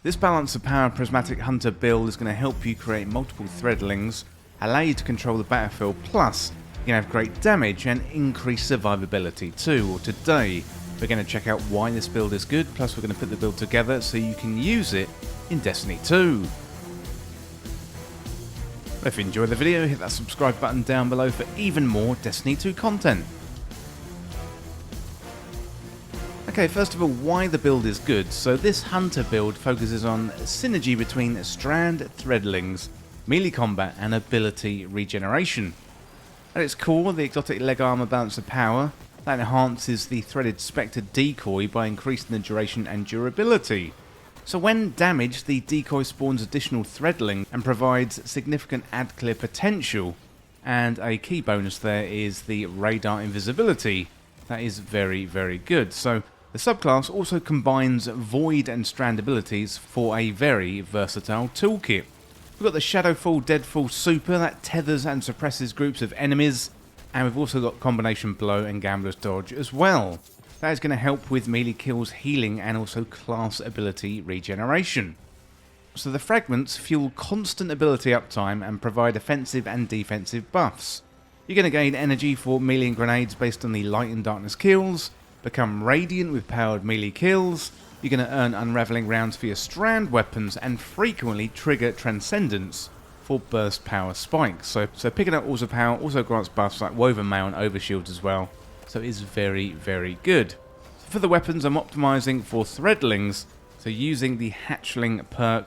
This balance of power Prismatic Hunter build is going to help you create multiple threadlings, allow you to control the battlefield, plus you can have great damage and increased survivability too. Well, today we're going to check out why this build is good, plus we're going to put the build together so you can use it in Destiny 2. If you enjoyed the video, hit that subscribe button down below for even more Destiny 2 content. Okay, first of all, why the build is good. So this Hunter build focuses on synergy between Strand threadlings, melee combat and ability regeneration. At its core, the exotic leg armor balance of power that enhances the threaded Spectre decoy by increasing the duration and durability. So when damaged, the decoy spawns additional threadling and provides significant ad clear potential, and a key bonus there is the radar invisibility. That is very, very good. So the subclass also combines Void and Strand abilities for a very versatile toolkit. We've got the Shadowfall Deadfall Super that tethers and suppresses groups of enemies, and we've also got Combination Blow and Gambler's Dodge as well. That is going to help with melee kills, healing, and also class ability regeneration. So the fragments fuel constant ability uptime and provide offensive and defensive buffs. You're going to gain energy for melee and grenades based on the light and darkness kills, become radiant with powered melee kills, you're going to earn unraveling rounds for your strand weapons, and frequently trigger transcendence for burst power spikes. So picking up also power also grants buffs like woven mail and overshields as well, so it is very, very good. So for the weapons, I'm optimizing for threadlings, so using the hatchling perk.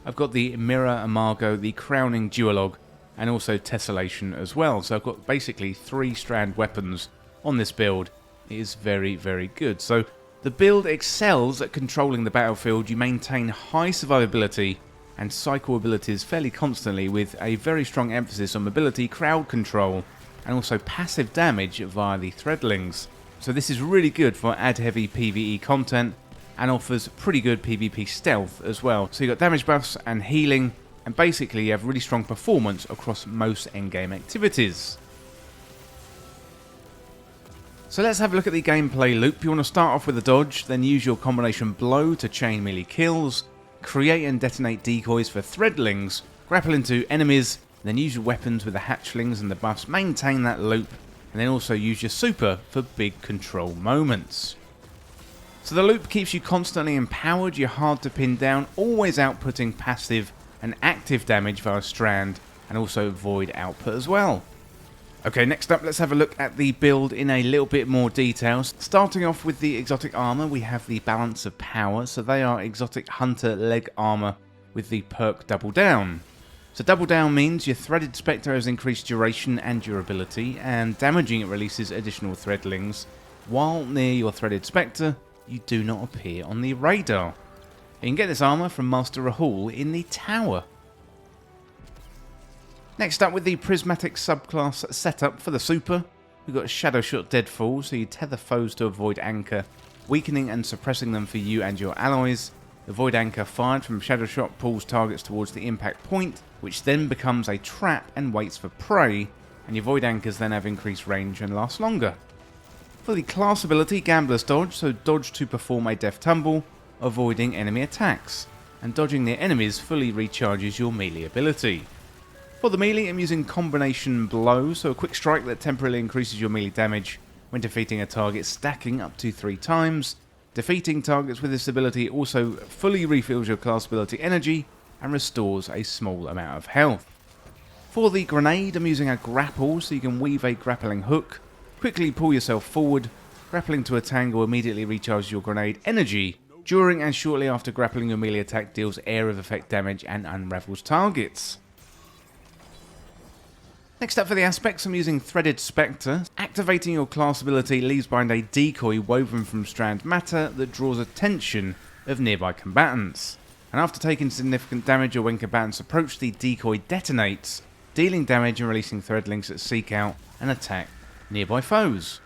I've got the mirror imago, the crowning duologue, and also tessellation as well. So I've got basically 3 strand weapons on this build. It is very, very good. So the build excels at controlling the battlefield. You maintain high survivability and cycle abilities fairly constantly, with a very strong emphasis on mobility, crowd control, and also passive damage via the threadlings. So this is really good for ad-heavy PvE content and offers pretty good PvP stealth as well. So you've got damage buffs and healing, and basically you have really strong performance across most endgame activities. So let's have a look at the gameplay loop. You want to start off with a dodge, then use your combination blow to chain melee kills, create and detonate decoys for threadlings, grapple into enemies, then use your weapons with the hatchlings and the buffs, maintain that loop, and then also use your super for big control moments. So the loop keeps you constantly empowered, you're hard to pin down, always outputting passive and active damage via strand, and also void output as well. Okay, next up, let's have a look at the build in a little bit more detail. Starting off with the exotic armor, we have the balance of power. So they are exotic hunter leg armor with the perk double down. So double down means your threaded Spectre has increased duration and durability, and damaging it releases additional threadlings. While near your threaded Spectre, you do not appear on the radar. You can get this armor from Master Rahul in the tower. Next up, with the Prismatic subclass setup for the super, we've got Shadow Shot Deadfall, so you tether foes to avoid anchor, weakening and suppressing them for you and your allies. The void anchor fired from Shadow Shot pulls targets towards the impact point, which then becomes a trap and waits for prey, and your void anchors then have increased range and last longer. For the class ability, Gambler's Dodge, so dodge to perform a death tumble, avoiding enemy attacks, and dodging near enemies fully recharges your melee ability. For the melee, I'm using Combination Blow, so a quick strike that temporarily increases your melee damage when defeating a target, stacking up to 3 times. Defeating targets with this ability also fully refills your class ability energy and restores a small amount of health. For the grenade, I'm using a grapple, so you can weave a grappling hook, quickly pull yourself forward, grappling to a tangle immediately recharges your grenade energy. During and shortly after grappling, your melee attack deals area of effect damage and unravels targets. Next up for the aspects, I'm using Threaded Spectre. Activating your class ability leaves behind a decoy woven from strand matter that draws attention of nearby combatants. And after taking significant damage or when combatants approach, the decoy detonates, dealing damage and releasing threadlings that seek out and attack nearby foes.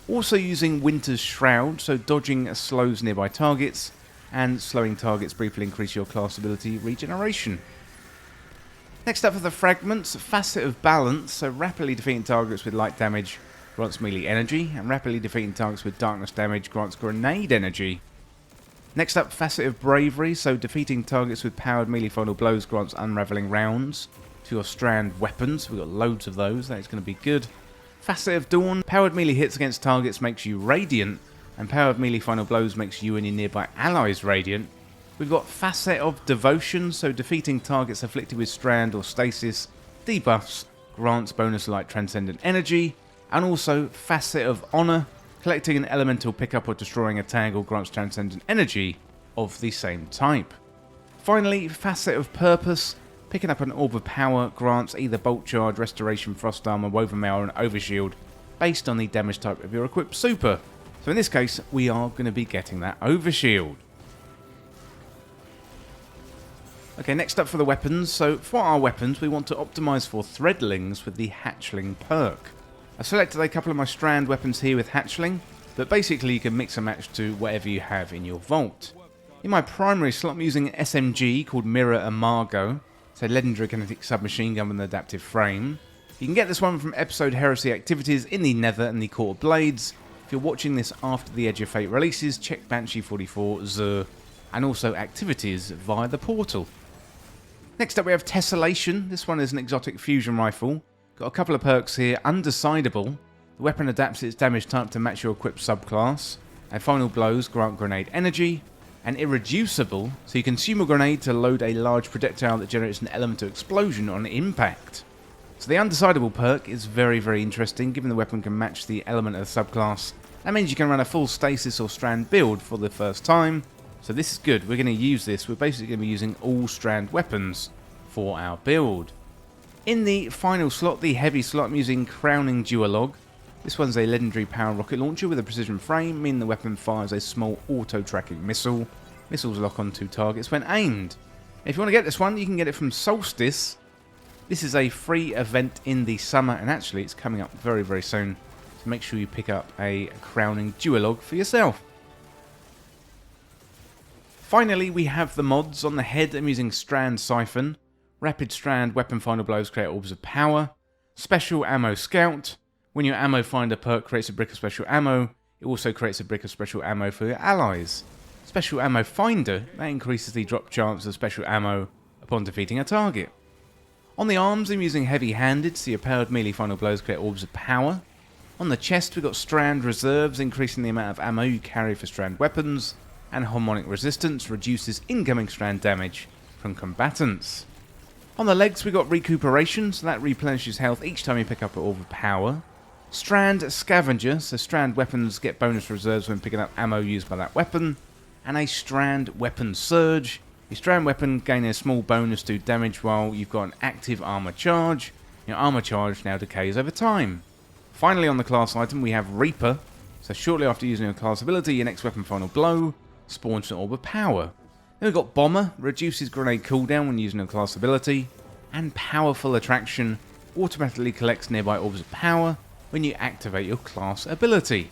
Also using Winter's Shroud, so dodging slows nearby targets, and slowing targets briefly increase your class ability regeneration. Next up for the fragments, Facet of Balance, so rapidly defeating targets with light damage grants melee energy, and rapidly defeating targets with darkness damage grants grenade energy. Next up, Facet of Bravery, so defeating targets with powered melee final blows grants unraveling rounds to your strand weapons. We've got loads of those, that is going to be good. Facet of Dawn, powered melee hits against targets makes you radiant, and powered melee final blows makes you and your nearby allies radiant. We've got Facet of Devotion, so defeating targets afflicted with strand or stasis debuffs grants bonus light transcendent energy, and also Facet of Honor, collecting an elemental pickup or destroying a tag or grants transcendent energy of the same type. Finally, Facet of Purpose, picking up an Orb of Power grants either Bolt Charge, Restoration, Frost Armor, Woven Mail or an Overshield based on the damage type of your equipped super. So in this case, we are going to be getting that Overshield. Okay, next up for the weapons. So for our weapons, we want to optimize for threadlings with the Hatchling perk. I've selected a couple of my strand weapons here with Hatchling, but basically you can mix and match to whatever you have in your vault. In my primary slot, I'm using an SMG called Mirror Amargo. It's a legendary kinetic submachine gun with an adaptive frame. You can get this one from episode Heresy activities in the Nether and the Court of Blades. If you're watching this after the Edge of Fate releases, check Banshee 44, Zur, and also activities via the portal. Next up we have Tessellation. This one is an exotic fusion rifle. Got a couple of perks here. Undecidable. The weapon adapts its damage type to match your equipped subclass. And final blows grant grenade energy. And irreducible, so you consume a grenade to load a large projectile that generates an element of explosion on impact. So the Undecidable perk is very, very interesting, given the weapon can match the element of the subclass. That means you can run a full stasis or strand build for the first time. So this is good. We're going to use this. We're basically going to be using all strand weapons for our build. In the final slot, the heavy slot, I'm using Crowning Duologue. This one's a legendary power rocket launcher with a precision frame, meaning the weapon fires a small auto-tracking missile. Missiles lock onto targets when aimed. If you want to get this one, you can get it from Solstice. This is a free event in the summer, and actually it's coming up very, very soon. So make sure you pick up a Crowning Duologue for yourself. Finally, we have the mods. On the head, I'm using Strand Siphon. Rapid Strand Weapon Final Blows create orbs of power. Special Ammo Scout. When your Ammo Finder perk creates a brick of special ammo, it also creates a brick of special ammo for your allies. Special Ammo Finder, that increases the drop chance of special ammo upon defeating a target. On the arms, I'm using Heavy Handed, so your powered melee final blows create orbs of power. On the chest, we've got Strand Reserves, increasing the amount of ammo you carry for strand weapons. And Harmonic Resistance reduces incoming strand damage from combatants. On the legs, we've got Recuperation, so that replenishes health each time you pick up an Orb of Power. Strand Scavenger, so strand weapons get bonus reserves when picking up ammo used by that weapon. And a Strand Weapon Surge. Your strand weapon gains a small bonus to damage while you've got an active armor charge. Your armor charge now decays over time. Finally, on the class item, we have Reaper. So shortly after using your class ability, your next weapon final blow spawns an Orb of Power. Then we've got Bomber, reduces grenade cooldown when using a class ability, and Powerful Attraction, automatically collects nearby orbs of power when you activate your class ability.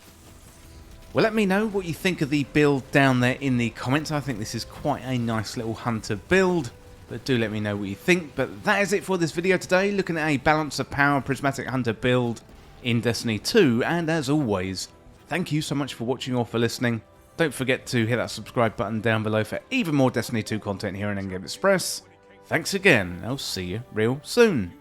Well, let me know what you think of the build down there in the comments. I think this is quite a nice little hunter build, but do let me know what you think. But that is it for this video today, looking at a balance of power Prismatic Hunter build in Destiny 2, and as always, thank you so much for watching or for listening. Don't forget to hit that subscribe button down below for even more Destiny 2 content here on Endgame Express. Thanks again, I'll see you real soon.